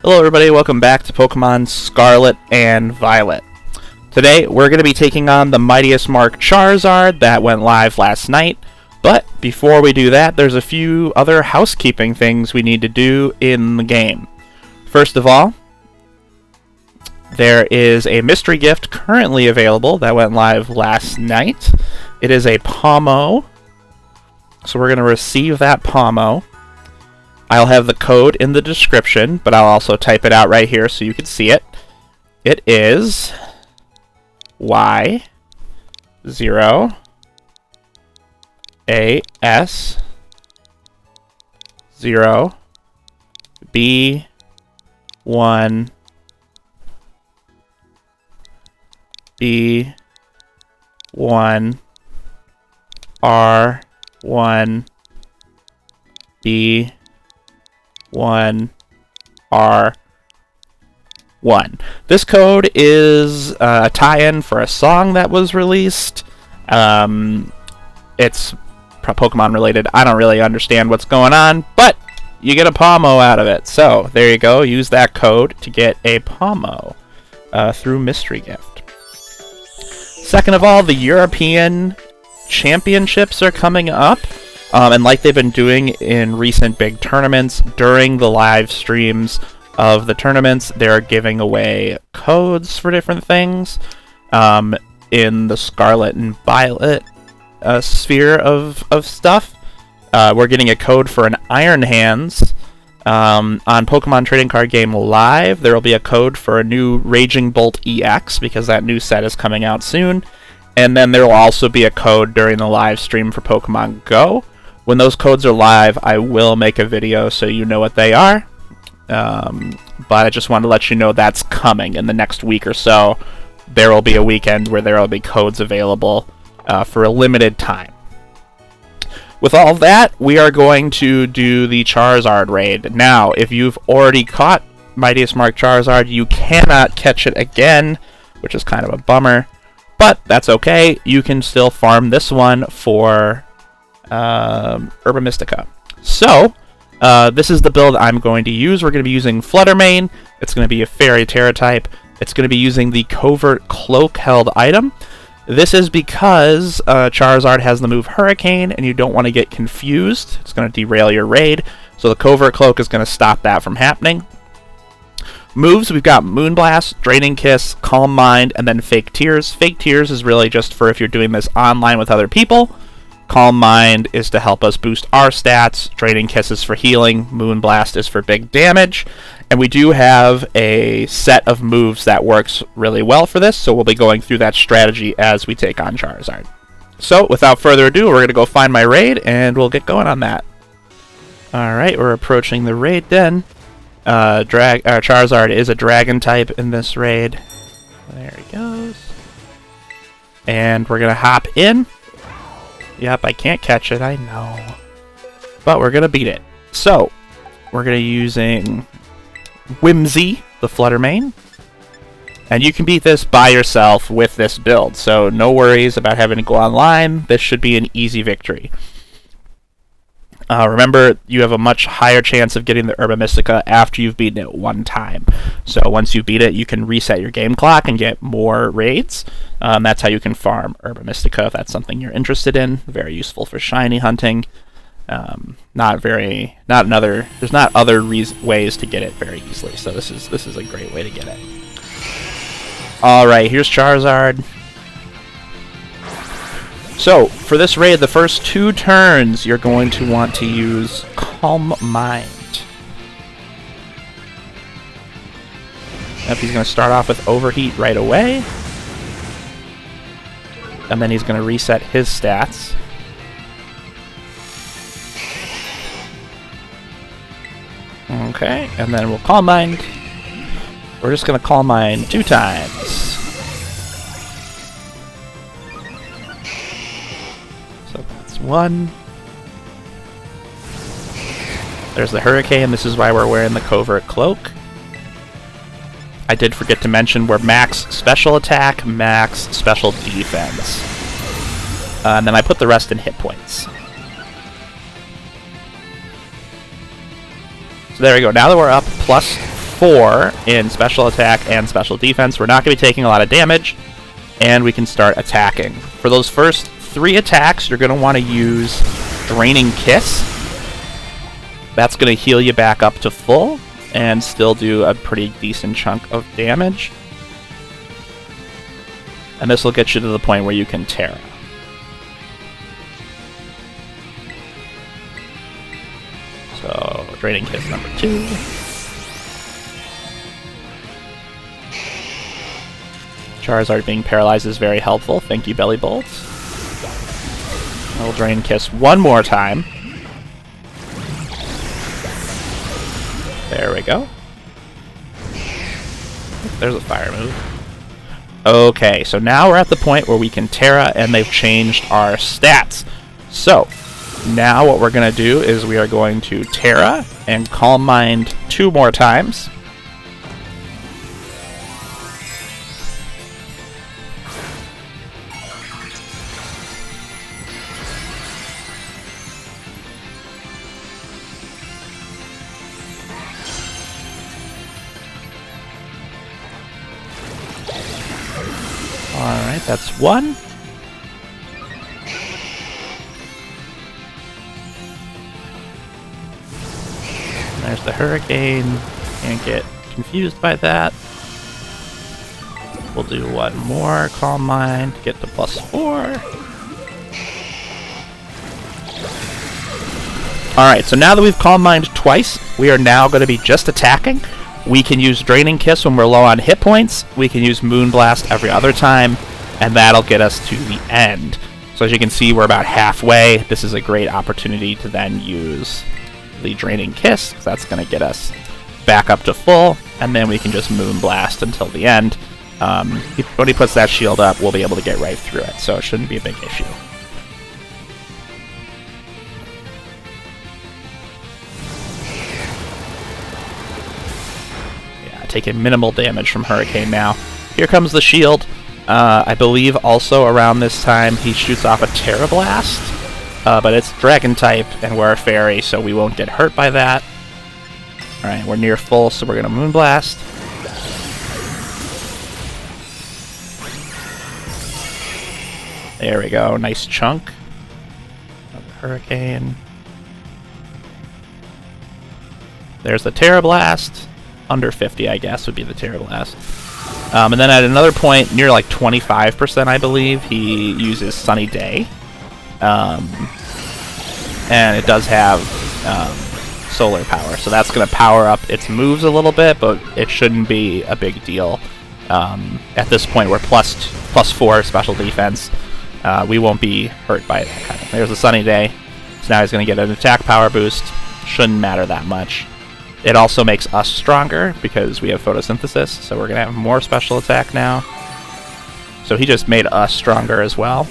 Hello everybody, welcome back to Pokemon Scarlet and Violet. Today we're going to be taking on the Mightiest Mark Charizard that went live last night, but before we do that, there's a few other housekeeping things we need to do in the game. First of all, there is a mystery gift currently available that went live last night. It is a Pawmot, so we're going to receive that Pawmot. I'll have the code in the description, but I'll also type it out right here so you can see it. It is Y0 AS 0 B1 B1 R1 B1 R1. This code is a tie-in for a song that was released. It's Pokemon related. I don't really understand what's going on, but you get a Pawmot out of it. So there you go. Use that code to get a Pawmot through Mystery Gift. Second of all, the European Championships are coming up. And like they've been doing in recent big tournaments, during the live streams of the tournaments, they're giving away codes for different things. In the Scarlet and Violet sphere of stuff, we're getting a code for an Iron Hands. On Pokemon Trading Card Game Live, there will be a code for a new Raging Bolt EX, because that new set is coming out soon. And then there will also be a code during the live stream for Pokemon Go. When those codes are live, I will make a video so you know what they are. But I just wanted to let you know that's coming in the next week or so. There will be a weekend where there will be codes available for a limited time. With all that, we are going to do the Charizard raid. Now, if you've already caught Mightiest Mark Charizard, you cannot catch it again, which is kind of a bummer. But that's okay. You can still farm this one for Herba Mystica. So, this is the build I'm going to use. We're going to be using Flutter Mane. It's going to be a Fairy Tera type. It's going to be using the Covert Cloak held item. This is because Charizard has the move Hurricane, and you don't want to get confused. It's going to derail your raid. So the Covert Cloak is going to stop that from happening. Moves, we've got Moonblast, Draining Kiss, Calm Mind, and then Fake Tears. Fake Tears is really just for if you're doing this online with other people. Calm Mind is to help us boost our stats. Draining Kiss is for healing. Moonblast is for big damage. And we do have a set of moves that works really well for this, so we'll be going through that strategy as we take on Charizard. So, without further ado, we're going to go find my raid, and we'll get going on that. Alright, we're approaching the raid den. Charizard is a dragon type in this raid. There he goes. And we're going to hop in. Yep, I can't catch it, I know. But we're going to beat it. So, we're going to be using Whimsy, the Flutter Mane. And you can beat this by yourself with this build. So, no worries about having to go online. This should be an easy victory. Remember, you have a much higher chance of getting the Herba Mystica after you've beaten it one time. So once you beat it, you can reset your game clock and get more raids. That's how you can farm Herba Mystica if that's something you're interested in. Very useful for shiny hunting. There's not other ways to get it very easily. So this is a great way to get it. All right, here's Charizard. So, for this raid, the first 2 turns, you're going to want to use Calm Mind. Yep, he's going to start off with Overheat right away. And then he's going to reset his stats. Okay, and then we'll Calm Mind. We're just going to Calm Mind 2 times. One. There's the Hurricane. This is why we're wearing the Covert Cloak. I did forget to mention we're max special attack, max special defense. And then I put the rest in hit points. So there we go. Now that we're up plus +4 in special attack and special defense. We're not going to be taking a lot of damage, and we can start attacking. For those first 3 attacks, you're going to want to use Draining Kiss. That's going to heal you back up to full and still do a pretty decent chunk of damage. And this will get you to the point where you can Tera. So, Draining Kiss number 2. Charizard being paralyzed is very helpful. Thank you, Belly Bolts. I'll Drain Kiss one more time. There we go. There's a fire move. Okay, so now we're at the point where we can Tera, and they've changed our stats. So, now what we're going to do is we are going to Tera and Calm Mind 2 more times. Alright, that's 1. There's the Hurricane. Can't get confused by that. We'll do 1 more Calm Mind to get to +4. Alright, so now that we've Calm Mind twice, we are now going to be just attacking. We can use Draining Kiss when we're low on hit points. We can use Moonblast every other time, and that'll get us to the end. So as you can see, we're about halfway. This is a great opportunity to then use the Draining Kiss, because that's going to get us back up to full, and then we can just Moonblast until the end. When he puts that shield up, we'll be able to get right through it, so it shouldn't be a big issue. Taking minimal damage from Hurricane now. Here comes the shield. I believe also around this time he shoots off a Tera Blast, but it's Dragon type and we're a fairy, so we won't get hurt by that. Alright, we're near full, so we're going to Moonblast. There we go, nice chunk of Hurricane. There's the Tera Blast. Under 50, I guess, would be the Tera Blast. And then at another point, near like 25%, I believe, he uses Sunny Day. And it does have solar power, so that's going to power up its moves a little bit, but it shouldn't be a big deal. At this point, we're +4 special defense. We won't be hurt by that kind of. There's a Sunny Day, so now he's going to get an attack power boost. Shouldn't matter that much. It also makes us stronger because we have photosynthesis, so we're going to have more special attack now. So he just made us stronger as well.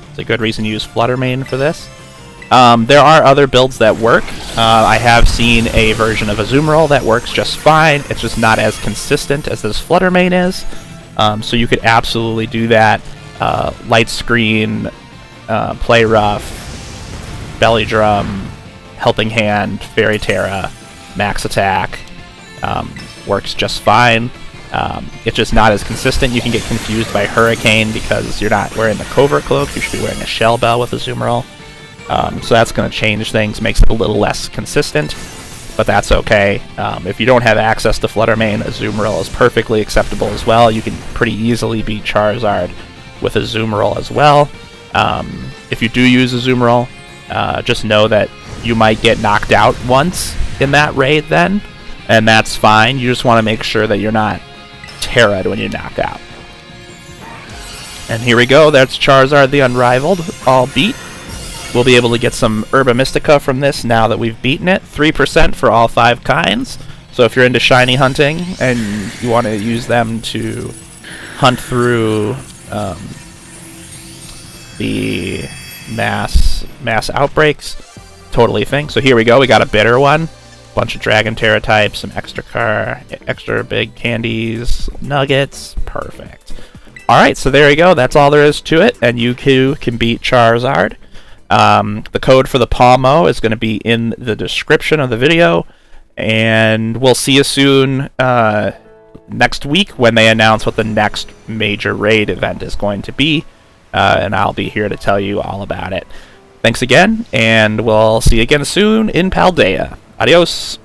It's a good reason to use Flutter Mane for this. There are other builds that work. I have seen a version of Azumarill that works just fine. It's just not as consistent as this Flutter Mane is. So you could absolutely do that. Light Screen, Play Rough, Belly Drum, Helping Hand, Fairy Tera, Max Attack, works just fine. It's just not as consistent. You can get confused by Hurricane because you're not wearing the Covert Cloak. You should be wearing a Shell Bell with Azumarill. So that's going to change things, makes it a little less consistent, but that's okay. If you don't have access to Flutter Mane, Azumarill is perfectly acceptable as well. You can pretty easily beat Charizard with Azumarill as well. If you do use Azumarill, just know that you might get knocked out once in that raid then, and that's fine. You just want to make sure that you're not Tera'd when you knock out. And here we go, that's Charizard the Unrivaled, all beat. We'll be able to get some Herba Mystica from this now that we've beaten it. 3% for all 5 kinds. So if you're into shiny hunting and you want to use them to hunt through the mass outbreaks, totally thing. So here we go, we got a bitter one. Bunch of Dragon Tera types, some extra big candies, nuggets, perfect. Alright, so there you go, that's all there is to it, and you too can beat Charizard. The code for the Pawmot is going to be in the description of the video, And we'll see you soon next week when they announce what the next major raid event is going to be. And I'll be here to tell you all about it. Thanks again, and we'll see you again soon in Paldea. Adios!